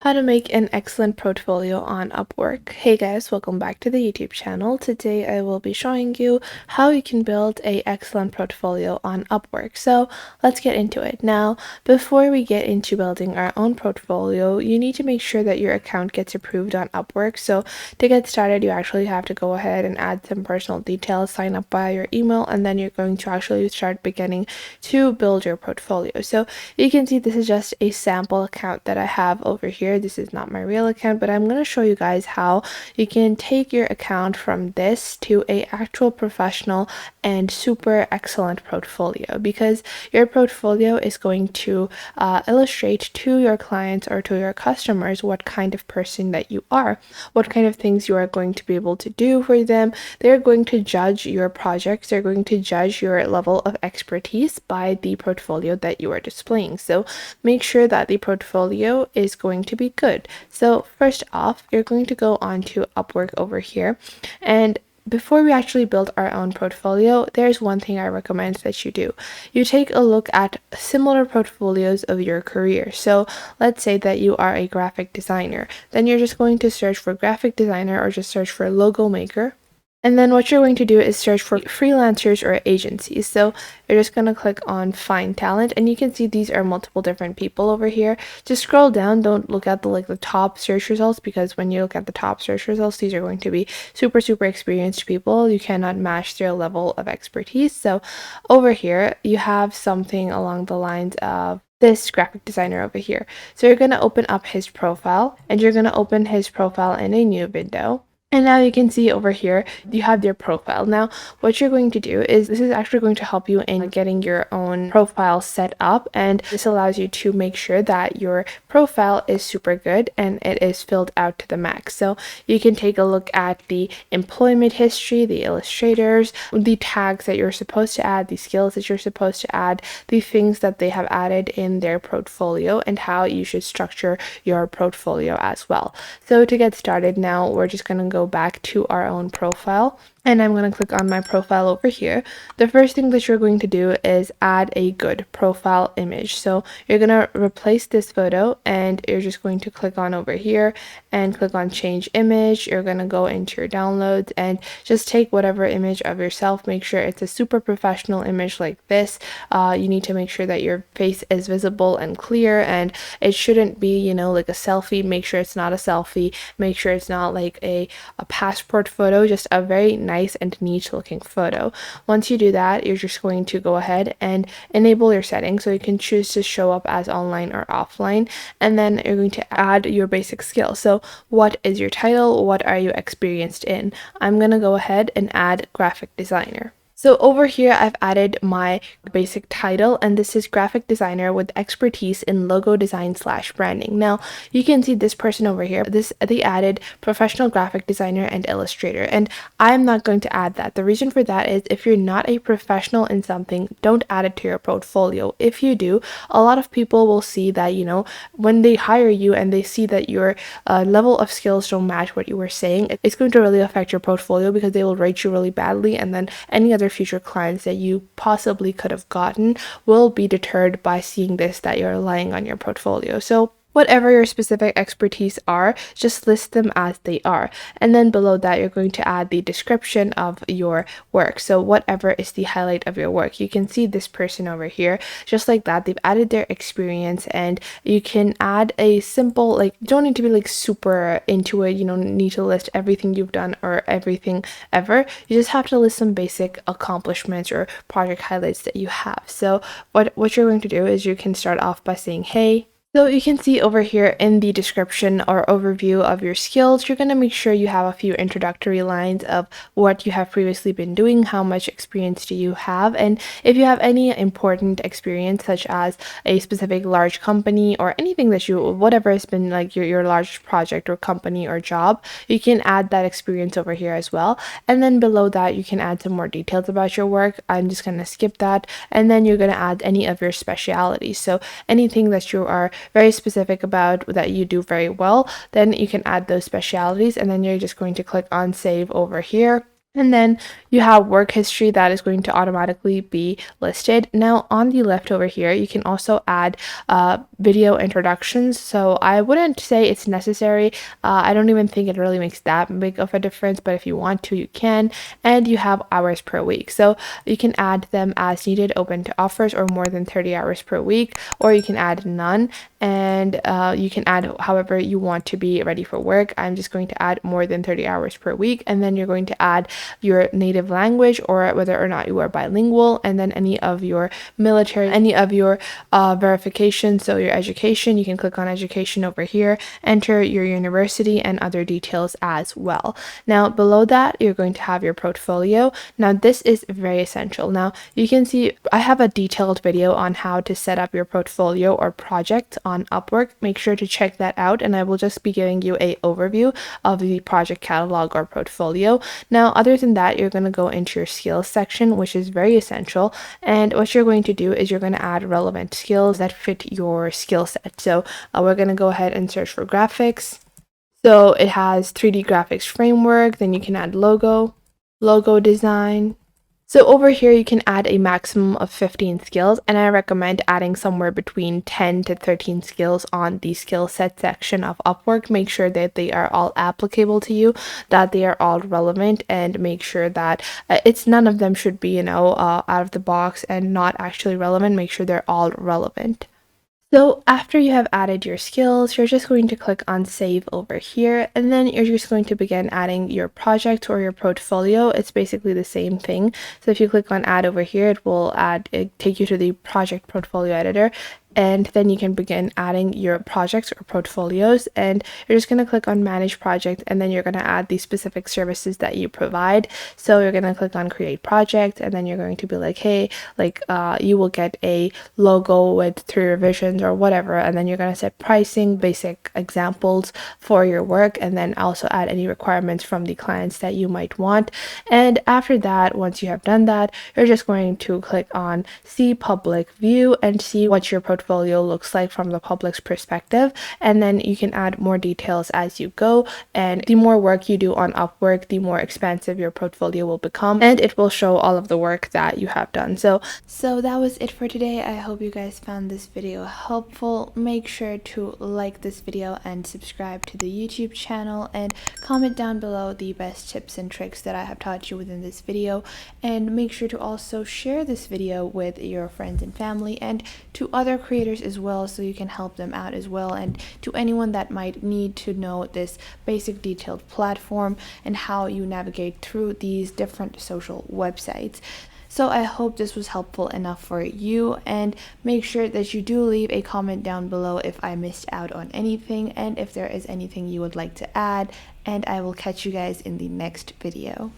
How to make an excellent portfolio on Upwork. Hey guys, welcome back to the YouTube channel. Today I will be showing you how you can build a excellent portfolio on Upwork. So let's get into it. Now, before we get into building our own portfolio, you need to make sure that your account gets approved on Upwork. So to get started, you actually have to go ahead and add some personal details, sign up via your email, and then you're going to actually start beginning to build your portfolio. So you can see this is just a sample account that I have over here. This is not my real account, but I'm going to show you guys how you can take your account from this to a actual professional and super excellent portfolio, because your portfolio is going to illustrate to your clients or to your customers what kind of person that you are, what kind of things you are going to be able to do for them. They're going to judge your projects, they're going to judge your level of expertise by the portfolio that you are displaying. So make sure that the portfolio is going to be good. So first off, you're going to go on to Upwork over here, and before we actually build our own portfolio, there's one thing I recommend that you do. You take a look at similar portfolios of your career. So let's say that you are a graphic designer. Then you're just going to search for graphic designer or just search for logo maker. And then what you're going to do is search for freelancers or agencies. So you're just going to click on find talent, and you can see these are multiple different people over here. Just scroll down, don't look at the top search results, because when you look at the top search results, these are going to be super experienced people. You cannot match their level of expertise. So over here you have something along the lines of this graphic designer over here. So you're going to open up his profile, and you're going to open his profile in a new window. And now you can see over here, you have their profile. Now, what you're going to do is this is actually going to help you in getting your own profile set up. And this allows you to make sure that your profile is super good and it is filled out to the max. So you can take a look at the employment history, the illustrators, the tags that you're supposed to add, the skills that you're supposed to add, the things that they have added in their portfolio, and how you should structure your portfolio as well. So to get started now, we're just going to go back to our own profile, and I'm going to click on my profile over here. The first thing that you're going to do is add a good profile image. So you're going to replace this photo, and you're just going to click on over here and click on change image. You're going to go into your downloads and just take whatever image of yourself. Make sure it's a super professional image like this. You need to make sure that your face is visible and clear, and it shouldn't be, like a selfie. Make sure it's not a selfie. Make sure it's not like a passport photo, just a very nice and neat looking photo. Once you do that, you're just going to go ahead and enable your settings, so you can choose to show up as online or offline, and then you're going to add your basic skills. So what is your title? What are you experienced in? I'm going to go ahead and add graphic designer. So over here, I've added my basic title, and this is graphic designer with expertise in logo design / branding. Now, you can see this person over here, they added professional graphic designer and illustrator, and I'm not going to add that. The reason for that is if you're not a professional in something, don't add it to your portfolio. If you do, a lot of people will see that, when they hire you and they see that your level of skills don't match what you were saying, it's going to really affect your portfolio, because they will rate you really badly, and then any other future clients that you possibly could have gotten will be deterred by seeing this, that you're relying on your portfolio. So whatever your specific expertise are, just list them as they are. And then below that, you're going to add the description of your work. So whatever is the highlight of your work. You can see this person over here, just like that. They've added their experience, and you can add a simple, you don't need to be super into it. You don't need to list everything you've done or everything ever. You just have to list some basic accomplishments or project highlights that you have. So what you're going to do is you can start off by saying, hey. So you can see over here in the description or overview of your skills, you're going to make sure you have a few introductory lines of what you have previously been doing, how much experience do you have, and if you have any important experience, such as a specific large company or anything that whatever has been your large project or company or job, you can add that experience over here as well. And then below that, you can add some more details about your work. I'm just going to skip that. And then you're going to add any of your specialities. So anything that you are very specific about that you do very well, then you can add those specialities, and then you're just going to click on save over here. And then you have work history that is going to automatically be listed. Now, on the left over here, you can also add video introductions. So I wouldn't say it's necessary. I don't even think it really makes that big of a difference, but if you want to, you can. And you have hours per week. So you can add them as needed, open to offers, or more than 30 hours per week, or you can add none. And you can add however you want to be ready for work. I'm just going to add more than 30 hours per week, and then you're going to add your native language or whether or not you are bilingual, and then any of your military, any of your verification. So your education, you can click on education over here, enter your university and other details as well. Now below that, you're going to have your portfolio. Now this is very essential. Now you can see I have a detailed video on how to set up your portfolio or project on Upwork. Make sure to check that out, and I will just be giving you a overview of the project catalog or portfolio. Now other than that, you're going to go into your skills section, which is very essential, and what you're going to do is you're going to add relevant skills that fit your skill set. So we're going to go ahead and search for graphics. So it has 3D graphics framework, then you can add logo design. So over here, you can add a maximum of 15 skills, and I recommend adding somewhere between 10 to 13 skills on the skill set section of Upwork. Make sure that they are all applicable to you, that they are all relevant, and make sure that it's none of them should be, out of the box and not actually relevant. Make sure they're all relevant. So after you have added your skills, you're just going to click on save over here, and then you're just going to begin adding your project or your portfolio. It's basically the same thing. So if you click on add over here, it will take you to the project portfolio editor, and then you can begin adding your projects or portfolios, and you're just going to click on manage project, and then you're going to add the specific services that you provide. So you're going to click on create project, and then you're going to be like, hey, you will get a logo with 3 revisions or whatever, and then you're going to set pricing, basic examples for your work, and then also add any requirements from the clients that you might want. And after that, once you have done that, you're just going to click on see public view and see what your portfolio looks like from the public's perspective, and then you can add more details as you go. And the more work you do on Upwork, the more expansive your portfolio will become, and it will show all of the work that you have done. So that was it for today. I hope you guys found this video helpful. Make sure to like this video and subscribe to the YouTube channel, and comment down below the best tips and tricks that I have taught you within this video, and make sure to also share this video with your friends and family and to other creators as well, so you can help them out as well, and to anyone that might need to know this basic detailed platform and how you navigate through these different social websites. So I hope this was helpful enough for you, and make sure that you do leave a comment down below if I missed out on anything and if there is anything you would like to add, and I will catch you guys in the next video.